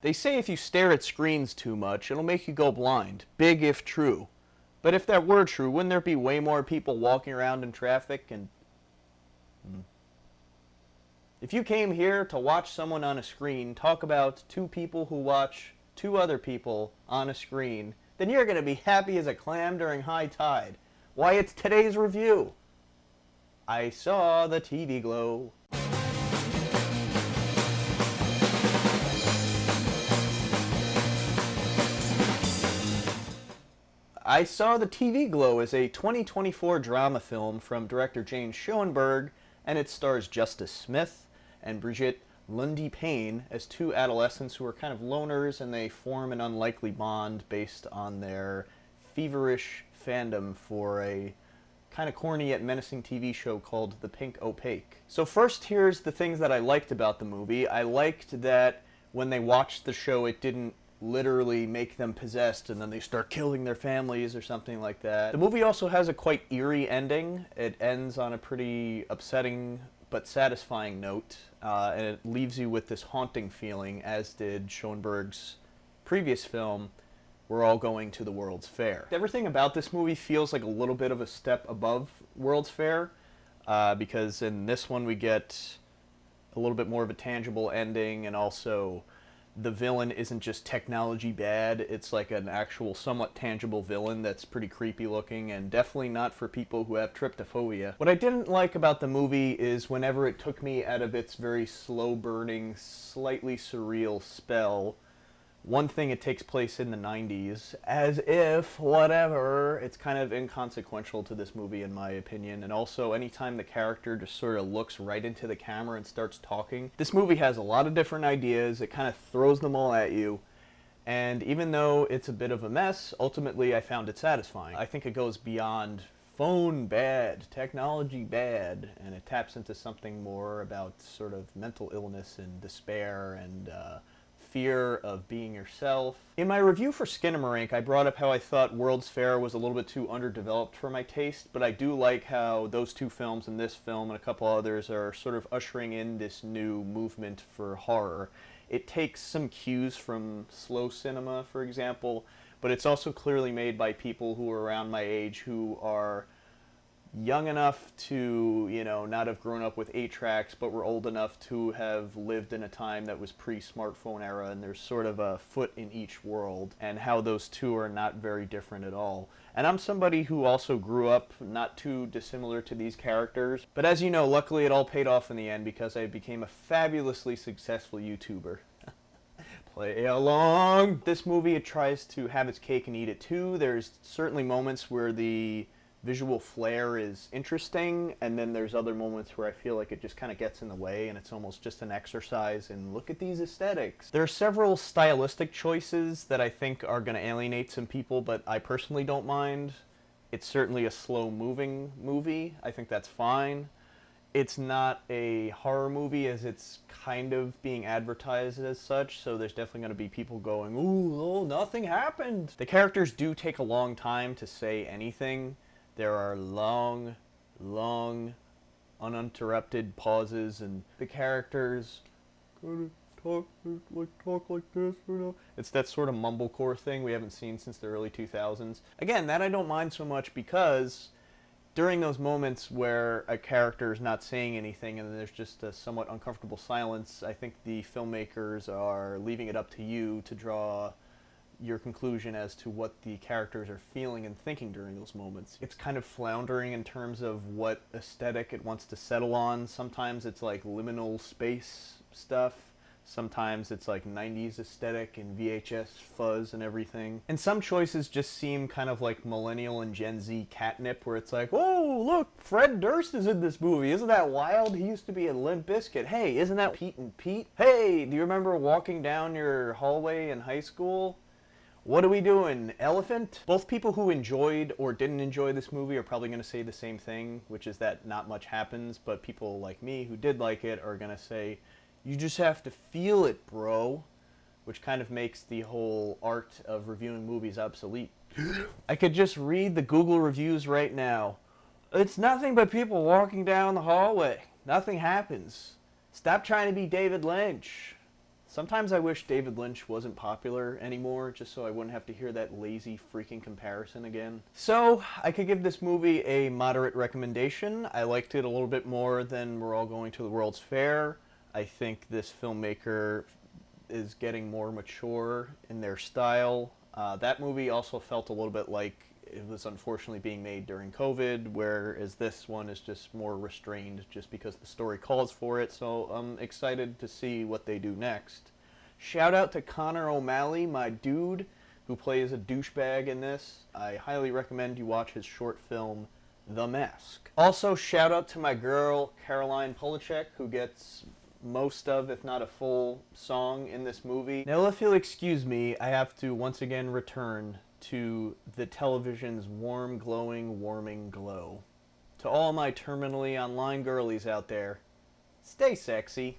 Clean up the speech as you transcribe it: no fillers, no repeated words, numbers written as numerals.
They say if you stare at screens too much, it'll make you go blind. Big if true. But if that were true, wouldn't there be way more people walking around in traffic and... If you came here to watch someone on a screen talk about two people who watch two other people on a screen, then you're going to be happy as a clam during high tide. Why, it's today's review. I saw the TV glow. I Saw the TV Glow is a 2024 drama film from director James Schoenberg, and it stars Justice Smith and Brigitte Lundy-Payne as two adolescents who are kind of loners, and they form an unlikely bond based on their feverish fandom for a kind of corny yet menacing TV show called The Pink Opaque. So first, here's the things that I liked about the movie. I liked that when they watched the show, it didn't literally make them possessed and then they start killing their families or something like that. The movie also has a quite eerie ending. It ends on a pretty upsetting but satisfying note, and it leaves you with this haunting feeling, as did Schoenberg's previous film, We're All Going to the World's Fair. Everything about this movie feels like a little bit of a step above World's Fair, because in this one we get a little bit more of a tangible ending, and also the villain isn't just technology bad, it's like an actual somewhat tangible villain that's pretty creepy looking, and definitely not for people who have tryptophobia. What I didn't like about the movie is whenever it took me out of its very slow burning, slightly surreal spell. One thing, it takes place in the 90s, as if, whatever, it's kind of inconsequential to this movie in my opinion, and also anytime the character just sort of looks right into the camera and starts talking. This movie has a lot of different ideas, it kind of throws them all at you, and even though it's a bit of a mess, ultimately I found it satisfying. I think it goes beyond phone bad, technology bad, and it taps into something more about sort of mental illness and despair and fear of being yourself. In my review for Skinamarink, I brought up how I thought World's Fair was a little bit too underdeveloped for my taste, but I do like how those two films and this film and a couple others are sort of ushering in this new movement for horror. It takes some cues from slow cinema, for example, but it's also clearly made by people who are around my age who are young enough to, you know, not have grown up with 8-tracks, but were old enough to have lived in a time that was pre-smartphone era, and there's sort of a foot in each world, and how those two are not very different at all. And I'm somebody who also grew up not too dissimilar to these characters, but as you know, luckily it all paid off in the end because I became a fabulously successful YouTuber. Play along! This movie, it tries to have its cake and eat it too. There's certainly moments where the visual flair is interesting, and then there's other moments where I feel like it just kind of gets in the way and it's almost just an exercise in look at these aesthetics. There are several stylistic choices that I think are going to alienate some people, but I personally don't mind. It's certainly a slow-moving movie. I think that's fine. It's not a horror movie as it's kind of being advertised as such, so there's definitely going to be people going, ooh, oh, nothing happened. The characters do take a long time to say anything. There are long, uninterrupted pauses, and the characters kind of talk like this, you know? It's that sort of mumblecore thing we haven't seen since the early 2000s. Again, that I don't mind so much because during those moments where a character is not saying anything and there's just a somewhat uncomfortable silence, I think the filmmakers are leaving it up to you to draw your conclusion as to what the characters are feeling and thinking during those moments. It's kind of floundering in terms of what aesthetic it wants to settle on. Sometimes it's like liminal space stuff. Sometimes it's like 90s aesthetic and VHS fuzz and everything. And some choices just seem kind of like millennial and Gen Z catnip, where it's like, oh, look, Fred Durst is in this movie. Isn't that wild? He used to be in Limp Bizkit. Hey, isn't that Pete and Pete? Hey, do you remember walking down your hallway in high school? What are we doing? Elephant? Both people who enjoyed or didn't enjoy this movie are probably going to say the same thing, which is that not much happens, but people like me who did like it are going to say, you just have to feel it, bro, which kind of makes the whole art of reviewing movies obsolete. I could just read the Google reviews right now. It's nothing but people walking down the hallway. Nothing happens. Stop trying to be David Lynch. Sometimes I wish David Lynch wasn't popular anymore, just so I wouldn't have to hear that lazy freaking comparison again. So, I could give this movie a moderate recommendation. I liked it a little bit more than We're All Going to the World's Fair. I think this filmmaker is getting more mature in their style. That movie also felt a little bit like it was unfortunately being made during COVID, whereas this one is just more restrained just because the story calls for it, so I'm excited to see what they do next. Shout out to Connor O'Malley, my dude, who plays a douchebag in this. I highly recommend you watch his short film, The Mask. Also, shout out to my girl, Caroline Polachek, who gets most of, if not a full, song in this movie. Now, if you'll excuse me, I have to once again return to the television's warm, glowing, warming glow. To all my terminally online girlies out there, stay sexy.